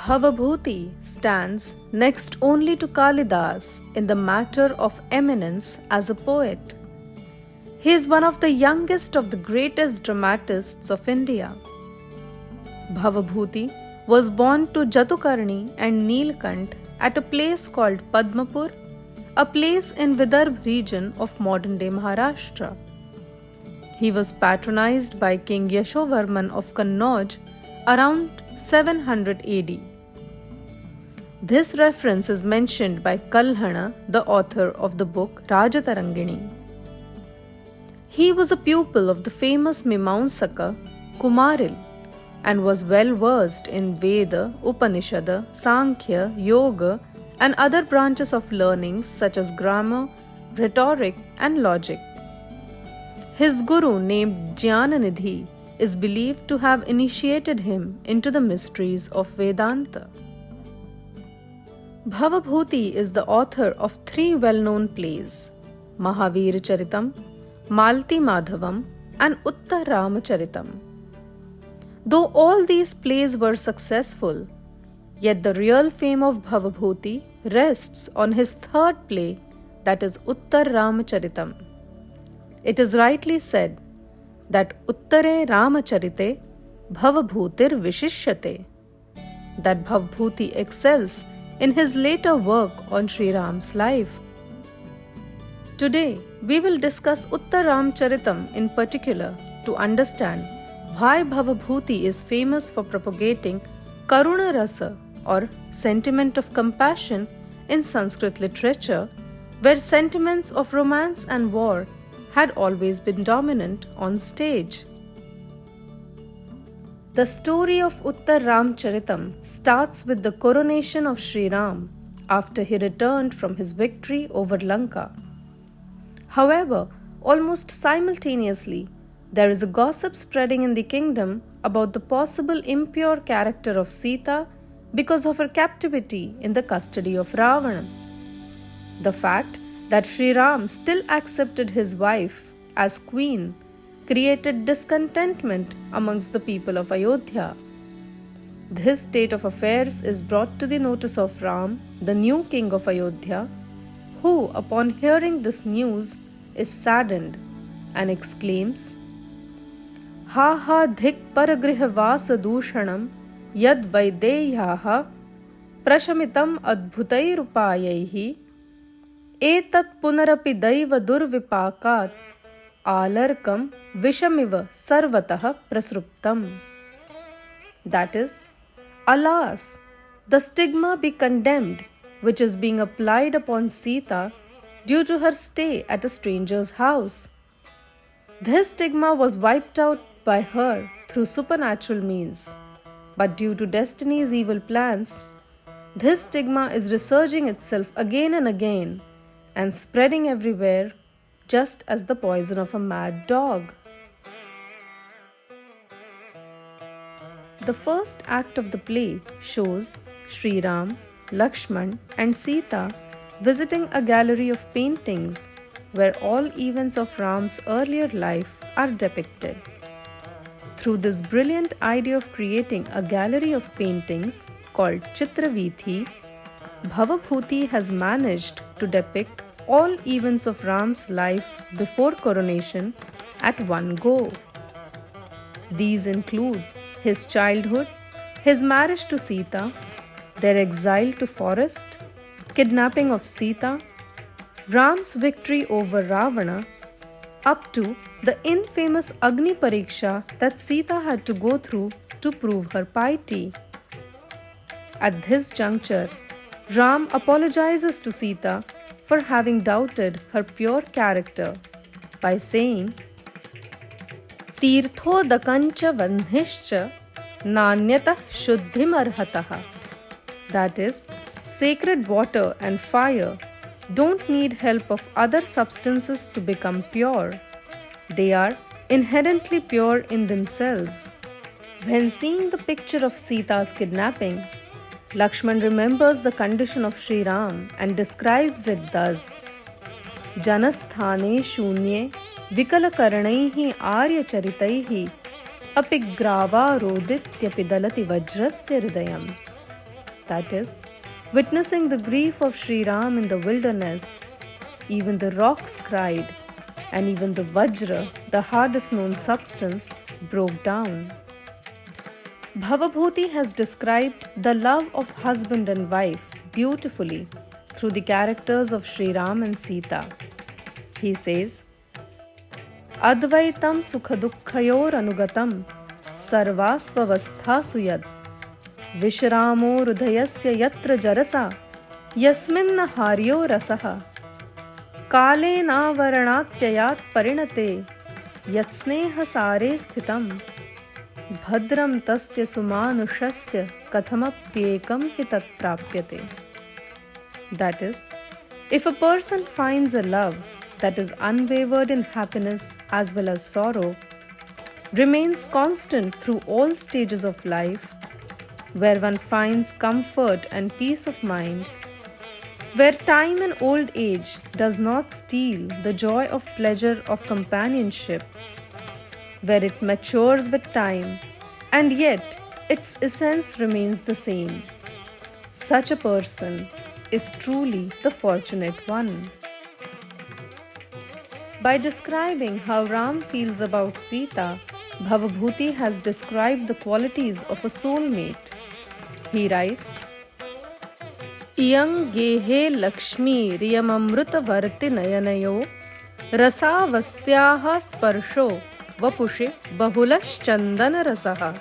Bhavabhuti stands next only to Kalidas in the matter of eminence as a poet. He is one of the youngest of the greatest dramatists of India. Bhavabhuti was born to Jatukarni and Neelkant at a place called Padmapur, a place in Vidarbha region of modern-day Maharashtra. He was patronized by King Yashovarman of Kannauj around 700 AD. This reference is mentioned by Kalhana, the author of the book Rajatarangini. He was a pupil of the famous Mimamsaka Kumaril and was well versed in Veda, Upanishada, Sankhya, Yoga and other branches of learning such as grammar, rhetoric and logic. His guru named Jnananidhi is believed to have initiated him into the mysteries of Vedanta. Bhavabhuti is the author of 3 well-known plays, Mahavir Charitam, Malti Madhavam and Uttar Ramacharitam. Though all these plays were successful, yet the real fame of Bhavabhuti rests on his 3rd play, that is Uttar Ramacharitam. It is rightly said that Uttare Ramacharite Bhavabhutir Vishishyate, that Bhavabhuti excels in his later work on Sri Ram's life. Today, we will discuss Uttar Ramacharitam in particular to understand why Bhavabhuti is famous for propagating Karuna Rasa or sentiment of compassion in Sanskrit literature, where sentiments of romance and war had always been dominant on stage. The story of Uttar Ramacharitam starts with the coronation of Sri Ram after he returned from his victory over Lanka. However, almost simultaneously, there is a gossip spreading in the kingdom about the possible impure character of Sita because of her captivity in the custody of Ravana. The fact that Sri Ram still accepted his wife as queen created discontentment amongst the people of Ayodhya. This state of affairs is brought to the notice of Ram, the new king of Ayodhya, who, upon hearing this news, is saddened and exclaims, Ha ha dhik paragriha vasa dushanam yad vaideyaha prashamitam adbhutairupayahi etat punarapi daiva durvipakat alarkam vishamiva sarvatah prasruptam. That is, alas, the stigma be condemned which is being applied upon Sita due to her stay at a stranger's house. This stigma was wiped out by her through supernatural means, but due to destiny's evil plans, this stigma is resurging itself again and again and spreading everywhere just as the poison of a mad dog. The first act of the play shows Sri Ram, Lakshman and Sita visiting a gallery of paintings where all events of Ram's earlier life are depicted. Through this brilliant idea of creating a gallery of paintings called Chitravithi, Bhavabhuti has managed to depict all events of Ram's life before coronation at one go. These include his childhood, his marriage to Sita, their exile to forest, kidnapping of Sita, Ram's victory over Ravana, up to the infamous Agni Pariksha that Sita had to go through to prove her piety. At this juncture, Ram apologizes to Sita for having doubted her pure character by saying, Tirthodakancha vandhischa nanyatah shuddhim arhatah. That is, sacred water and fire don't need help of other substances to become pure. They are inherently pure in themselves. When seeing the picture of Sita's kidnapping, Lakshman remembers the condition of Sri Ram and describes it thus: Janasthane shunye vikalakarnaihi aryacharitai apigrava rodityapi dalati vajrasya hridayam. That is, witnessing the grief of Sri Ram in the wilderness, even the rocks cried, and even the Vajra, the hardest known substance, broke down. Bhavabhuti has described the love of husband and wife beautifully through the characters of Sri Ram and Sita. He says, Advaitam sukhadukkhayor anugatam sarvasvavasthasu yad vishramo hridayasya yatra jarasa yasminna haryo rasaha kale navaranatyayat parinate yatsneha sare sthitam bhadram tasya sumanushasya kathamapyekam hi tat prapyate. That is, if a person finds a love that is unwavered in happiness as well as sorrow, remains constant through all stages of life, where one finds comfort and peace of mind, where time and old age does not steal the joy of pleasure of companionship, where it matures with time and yet its essence remains the same, such a person is truly the fortunate one. By describing how Ram feels about Sita, Bhavabhuti has described the qualities of a soulmate. He writes, Iyang gehe Lakshmi riyamamruta varti nayanayo rasavasyaha sparsho vapushe bahulash chandana rasaha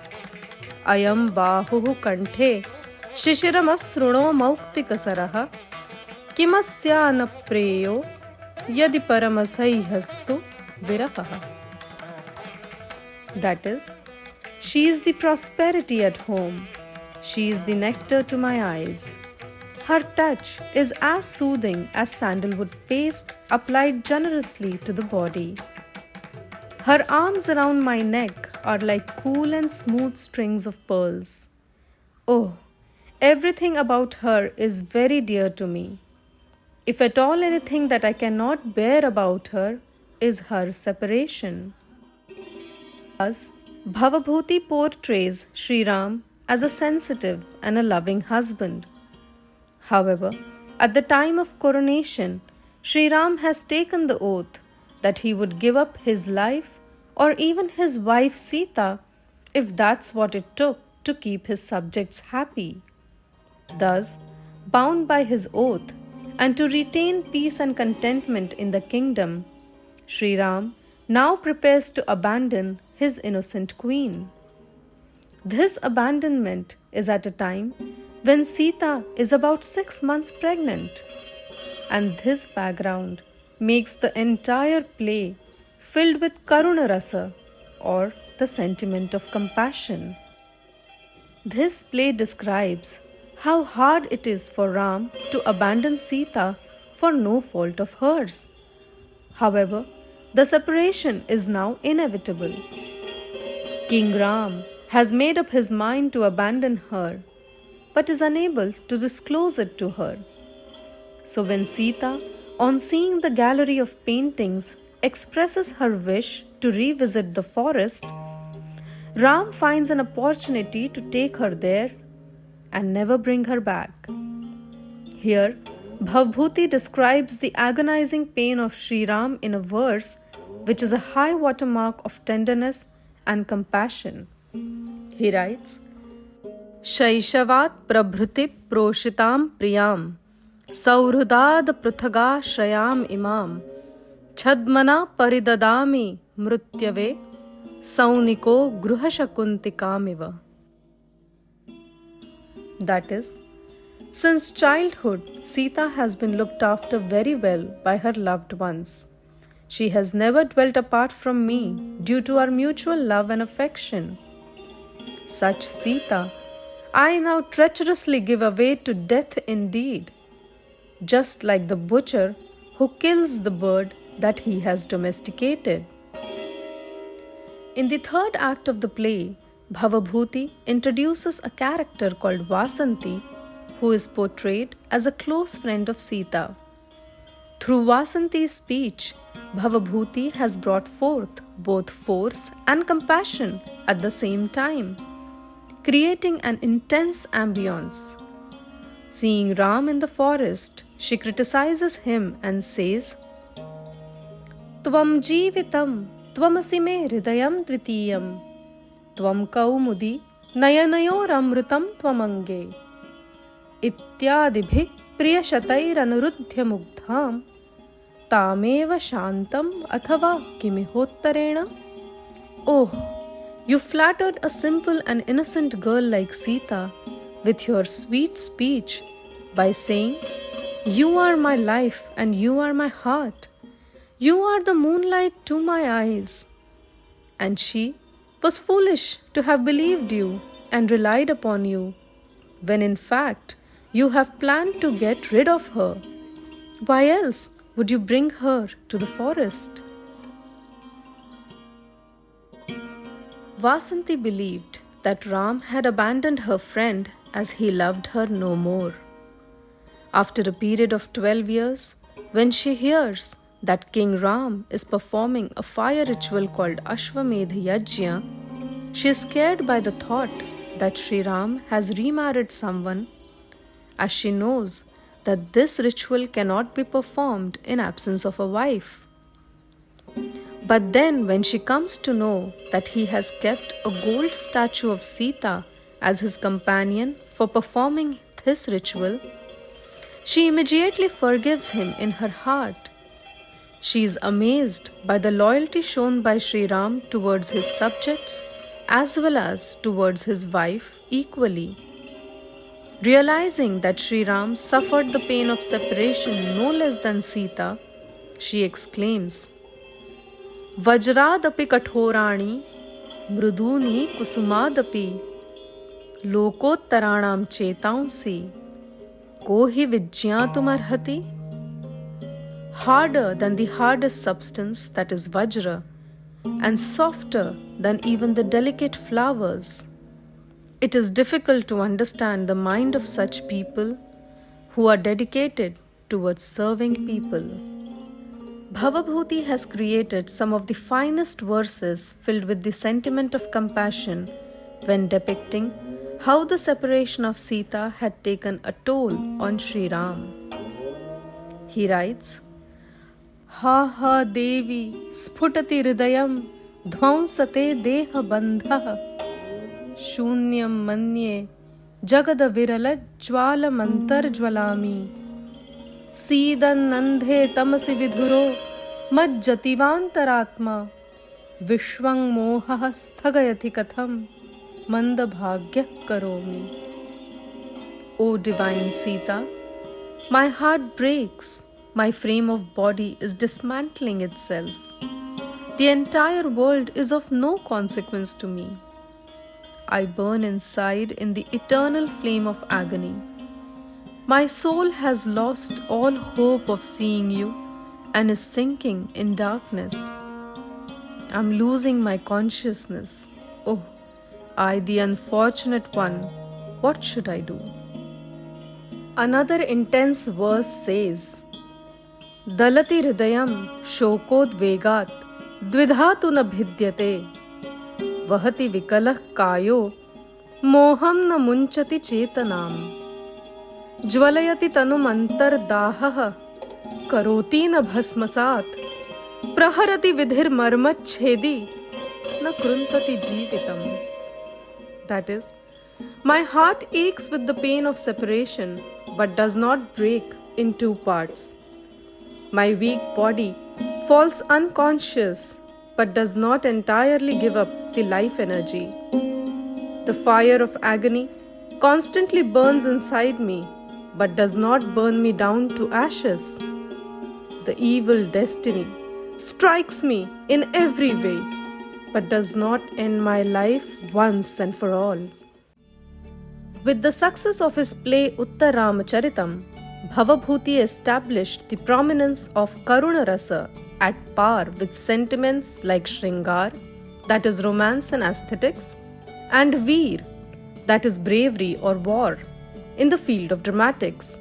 ayam bahuhu kanthe shishiramasruno mauktikasaraha kimasya preyo yadi paramasaihastu viraha. That is, she is the prosperity at home. She is the nectar to my eyes. Her touch is as soothing as sandalwood paste applied generously to the body. Her arms around my neck are like cool and smooth strings of pearls. Oh, everything about her is very dear to me. If at all anything that I cannot bear about her is her separation. Thus, Bhavabhuti portrays Sri Ram as a sensitive and a loving husband. However, at the time of coronation, Sri Ram has taken the oath that he would give up his life or even his wife Sita if that's what it took to keep his subjects happy. Thus, bound by his oath and to retain peace and contentment in the kingdom, Sri Ram now prepares to abandon his innocent queen. This abandonment is at a time when Sita is about 6 months pregnant, and this background makes the entire play filled with Karuna Rasa, or the sentiment of compassion. This play describes how hard it is for Ram to abandon Sita for no fault of hers. However, the separation is now inevitable. King Ram has made up his mind to abandon her, but is unable to disclose it to her. So when Sita, on seeing the gallery of paintings, expresses her wish to revisit the forest, Ram finds an opportunity to take her there and never bring her back. Here, Bhavabhuti describes the agonizing pain of Sri Ram in a verse which is a high watermark of tenderness and compassion. He writes, Shaishavat prabhruti proshitam priyam saurudad pruthaga shrayam imam chadmana paridadami mrutyave sauniko gruhashakuntikamiva. That is, since childhood, Sita has been looked after very well by her loved ones. She has never dwelt apart from me due to our mutual love and affection. Such Sita, I now treacherously give away to death indeed, just like the butcher who kills the bird that he has domesticated. In the third act of the play, Bhavabhuti introduces a character called Vasanti, who is portrayed as a close friend of Sita. Through Vasanti's speech, Bhavabhuti has brought forth both force and compassion at the same time, creating an intense ambience. Seeing Ram in the forest, she criticizes him and says, Tvam jivitam, tvamasi me hridayam dvitiyam, tvam kaumudi, nayanayoramrutam tvamange, ityadibhi priyashatairanurudhya mugdham, tameva shantam athava kimihottarena. Oh, you flattered a simple and innocent girl like Sita with your sweet speech by saying, You are my life and you are my heart. You are the moonlight to my eyes. And she was foolish to have believed you and relied upon you, when in fact you have planned to get rid of her. Why else would you bring her to the forest? Vasanti believed that Ram had abandoned her friend as he loved her no more. After a period of 12 years, when she hears that King Ram is performing a fire ritual called Ashwamedh Yajna, she is scared by the thought that Sri Ram has remarried someone, as she knows that this ritual cannot be performed in absence of a wife. But then when she comes to know that he has kept a gold statue of Sita as his companion for performing this ritual, she immediately forgives him in her heart. She is amazed by the loyalty shown by Sri Ram towards his subjects as well as towards his wife equally. Realizing that Sri Ram suffered the pain of separation no less than Sita, she exclaims, Vajradapi kathorani, mruduni kusumadapi, lokottaranam chetaunsi, kohi vijñātumarhati. Harder than the hardest substance that is Vajra, and softer than even the delicate flowers. It is difficult to understand the mind of such people who are dedicated towards serving people. Bhavabhuti has created some of the finest verses filled with the sentiment of compassion when depicting how the separation of Sita had taken a toll on Sri Ram. He writes, Ha ha Devi sputati hridayam dhvansate deha bandha shunyam manye jagada virala jwala mantar jwalami Sidan nandhe tamasi vidhuro majjativantaratma vishwang moha sthagayati katham mandabhagya karomi. O divine Sita, my heart breaks. My frame of body is dismantling itself. The entire world is of no consequence to me. I burn inside in the eternal flame of agony. My soul has lost all hope of seeing you and is sinking in darkness. I'm losing my consciousness. Oh, I, the unfortunate one, what should I do? Another intense verse says, Dalati hridayam shokodvegat dvidhatu na bhidyate vahati vikalah kayo moham na munchati chetanam jwalayati tanum antar dahaha karoti na bhasmasat praharati vidhir marmat chhedi na kruntati jeevitam. That is, my heart aches with the pain of separation but does not break in two parts. My weak body falls unconscious but does not entirely give up the life energy. The fire of agony constantly burns inside me but does not burn me down to ashes. The evil destiny strikes me in every way but does not end my life once and for all. With the success of his play Uttar Ramacharitam, Bhavabhuti established the prominence of Karuna Rasa at par with sentiments like Shringar, that is romance and aesthetics, and Veer, that is bravery or war, in the field of dramatics.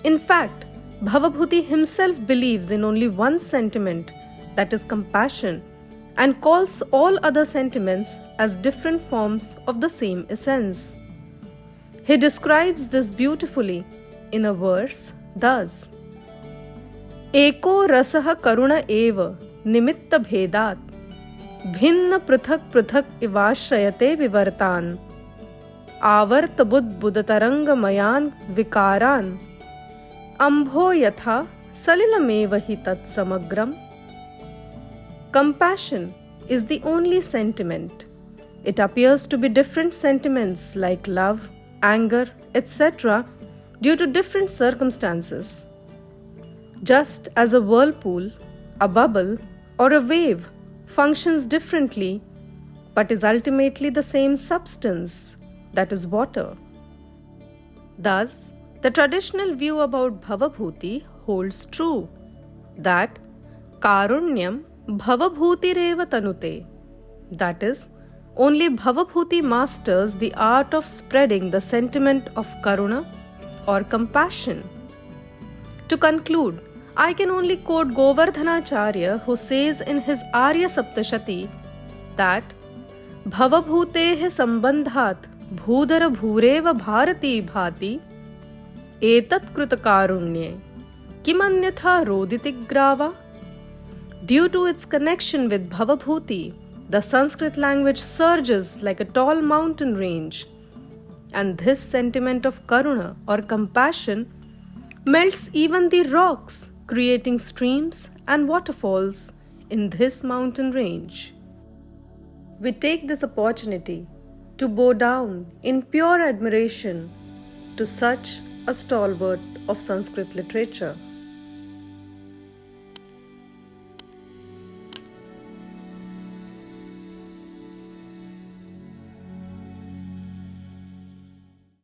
In fact, Bhavabhuti himself believes in only one sentiment, that is compassion, and calls all other sentiments as different forms of the same essence. He describes this beautifully in a verse thus: एको रसः करुण एव निमित्त भेदात् भिन्न पृथक् पृथक् इवाश्रयते विवर्तान् आवर्त बुद्बुदतरङ्गमयान् विकारान् अम्भो यथा सलिलमेव हि तत्समग्रम्. Compassion is the only sentiment. It appears to be different sentiments like love, anger, etc. due to different circumstances. Just as a whirlpool, a bubble, or a wave functions differently but is ultimately the same substance, that is water. Thus, the traditional view about Bhavabhuti holds true that Karunyam Bhavabhutireva Tanute, that is, only Bhavabhuti masters the art of spreading the sentiment of Karuna or compassion. To conclude, I can only quote Govardhanacharya, who says in his Arya Saptashati that Bhavabhutehe sambandhat bhudara bhureva bharati bhati etat krutakarunye kimanyatha roditigrava. Due to its connection with Bhavabhuti, the Sanskrit language surges like a tall mountain range, and this sentiment of Karuna or compassion melts even the rocks, creating streams and waterfalls in this mountain range. We take this opportunity to bow down in pure admiration to such a stalwart of Sanskrit literature.